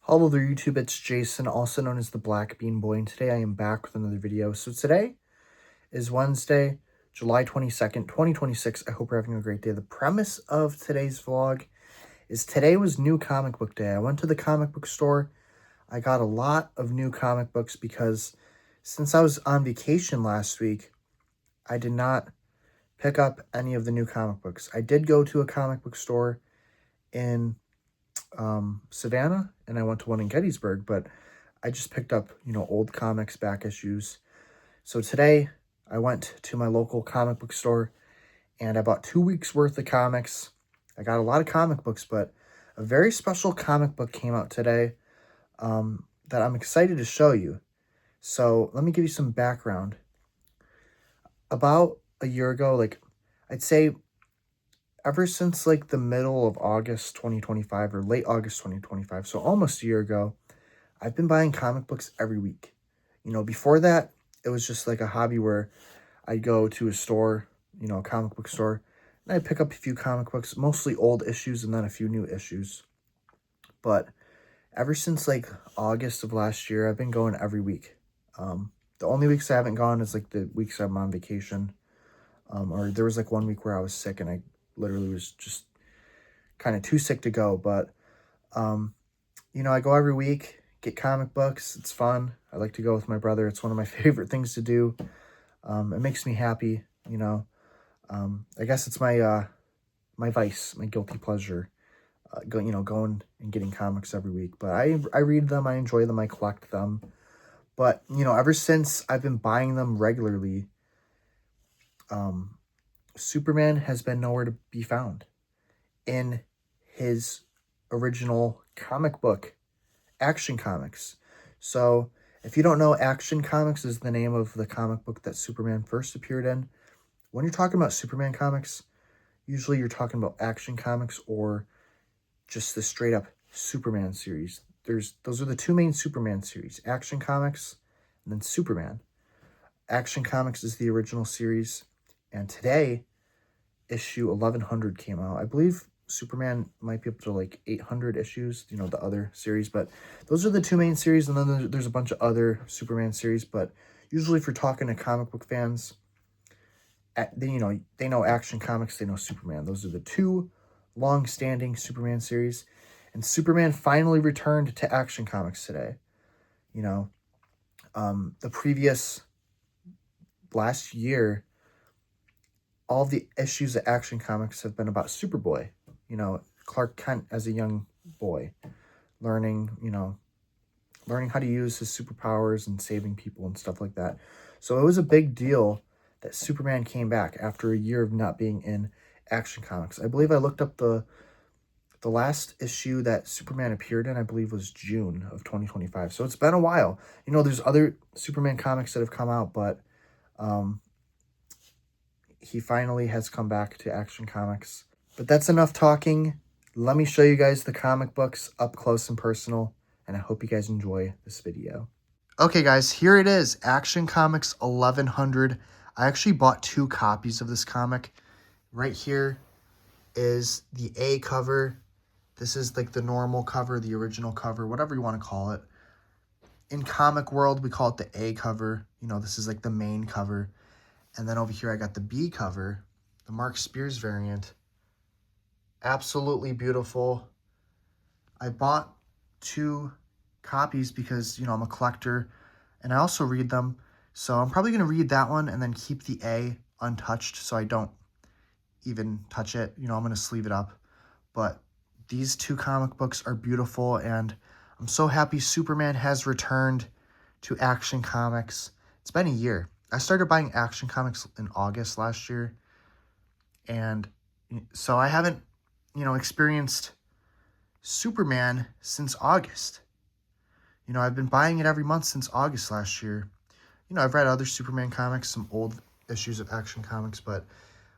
Hello there YouTube, it's Jason, also known as the BlackBeanBoi, and today I am back with another video. So today is Wednesday, July 22nd, 2026. I hope you're having a great day. The premise of today's vlog is today was new comic book day. I went to the comic book store. I got a lot of new comic books because since I was on vacation last week, I did not pick up any of the new comic books. I did go to a comic book store in Savannah, and I went to one in Gettysburg, but I just picked up, old comics, back issues. So today I went to my local comic book store and I bought 2 weeks worth of comics. I got a lot of comic books, but a very special comic book came out today that I'm excited to show you. So let me give you some background. About a year ago, I'd say ever since the middle of August 2025 or late August 2025, so almost a year ago, I've been buying comic books every week. Before that, it was just like a hobby where I'd go to a store, a comic book store, and I'd pick up a few comic books, mostly old issues and then a few new issues. But ever since August of last year, I've been going every week. The only weeks I haven't gone is the weeks I'm on vacation. Or there was 1 week where I was sick and I literally was just kind of too sick to go. But, I go every week, get comic books. It's fun. I like to go with my brother. It's one of my favorite things to do. It makes me happy, I guess it's my vice, my guilty pleasure, going and getting comics every week. But I read them, I enjoy them, I collect them. But, ever since I've been buying them regularly, Superman has been nowhere to be found in his original comic book, Action Comics. So, if you don't know, Action Comics is the name of the comic book that Superman first appeared in. When you're talking about Superman comics, usually you're talking about Action Comics or just the straight up Superman series. Those are the two main Superman series, Action Comics and then Superman. Action Comics is the original series, and today issue 1100 came out. I believe Superman might be up to 800 issues, the other series, but those are the two main series, and then there's a bunch of other Superman series. But usually if you're talking to comic book fans, they know Action Comics, they know Superman. Those are the two long-standing Superman series, and Superman finally returned to Action Comics today. The previous last year, all the issues of Action Comics have been about Superboy, Clark Kent as a young boy, learning how to use his superpowers and saving people and stuff like that. So it was a big deal that Superman came back after a year of not being in Action Comics. I believe I looked up the last issue that Superman appeared in, I believe, was June of 2025. So it's been a while. There's other Superman comics that have come out, but he finally has come back to Action Comics. But that's enough talking. Let me show you guys the comic books up close and personal, and I hope you guys enjoy this video. Okay, guys, here it is, Action Comics 1100. I actually bought 2 copies of this comic. Right here is the A cover. This is the normal cover, the original cover, whatever you want to call it. In comic world, we call it the A cover. This is the main cover. And then over here, I got the B cover, the Mark Spears variant. Absolutely beautiful. I bought 2 copies because, I'm a collector and I also read them. So I'm probably going to read that one and then keep the A untouched so I don't even touch it. I'm going to sleeve it up. But these 2 comic books are beautiful, and I'm so happy Superman has returned to Action Comics. It's been a year. I started buying Action Comics in August last year, and so I haven't, experienced Superman since August. I've been buying it every month since August last year. I've read other Superman comics, some old issues of Action Comics, but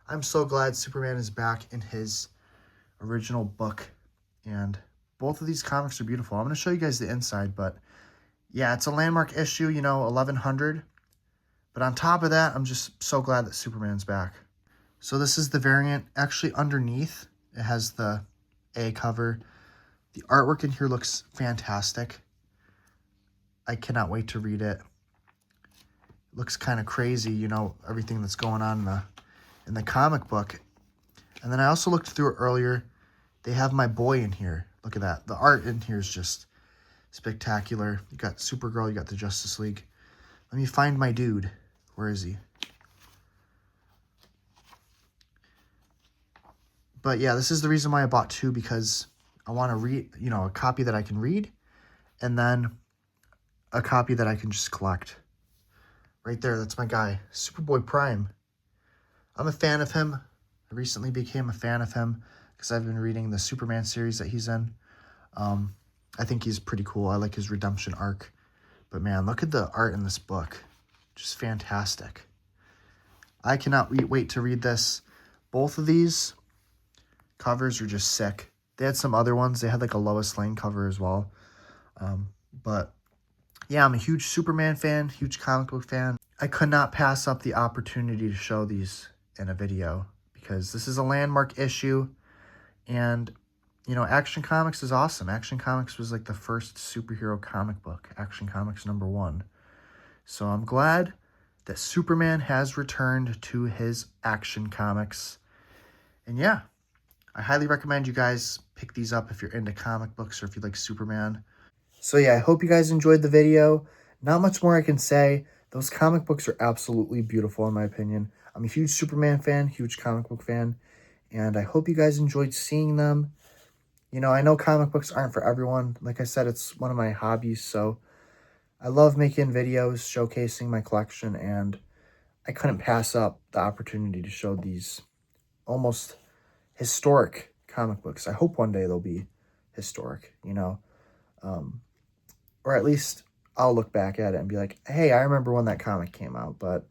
I'm so glad Superman is back in his original book, and both of these comics are beautiful. I'm going to show you guys the inside, but yeah, it's a landmark issue, 1100. But on top of that, I'm just so glad that Superman's back. So this is the variant. Actually, underneath, it has the A cover. The artwork in here looks fantastic. I cannot wait to read it. It looks kind of crazy, you know, everything that's going on in the comic book. And then I also looked through it earlier. They have my boy in here. Look at that. The art in here is just spectacular. You got Supergirl, you got the Justice League. Let me find my dude. Where is he? But yeah, this is the reason why I bought two, because I want to read, you know, a copy that I can read, and then a copy that I can just collect. Right there, that's my guy, Superboy Prime. I'm a fan of him. I recently became a fan of him because I've been reading the Superman series that he's in. I think he's pretty cool. I like his redemption arc. But man, look at the art in this book. Just fantastic. I cannot wait to read this. Both of these covers are just sick. They had some other ones. They had like a Lois Lane cover as well. But yeah, I'm a huge Superman fan, huge comic book fan. I could not pass up the opportunity to show these in a video because this is a landmark issue. And, you know, Action Comics is awesome. Action Comics was like the first superhero comic book. Action Comics #1. So I'm glad that Superman has returned to his Action Comics. And yeah, I highly recommend you guys pick these up if you're into comic books or if you like Superman. So yeah, I hope you guys enjoyed the video. Not much more I can say. Those comic books are absolutely beautiful in my opinion. I'm a huge Superman fan, huge comic book fan, and I hope you guys enjoyed seeing them. You know, I know comic books aren't for everyone. Like I said, it's one of my hobbies, so I love making videos showcasing my collection, and I couldn't pass up the opportunity to show these almost historic comic books. I hope one day they'll be historic, you know, or at least I'll look back at it and be like, hey, I remember when that comic came out. But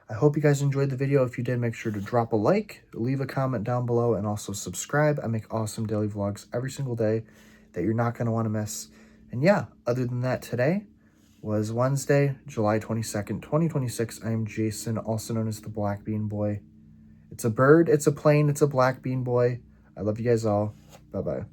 I hope you guys enjoyed the video. If you did, make sure to drop a like, leave a comment down below, and also subscribe. I make awesome daily vlogs every single day that you're not going to want to miss. And yeah, other than that, today was Wednesday, July 22nd, 2026. I am Jason, also known as the Black Bean Boy. It's a bird, it's a plane, it's a Black Bean Boy. I love you guys all. Bye-bye.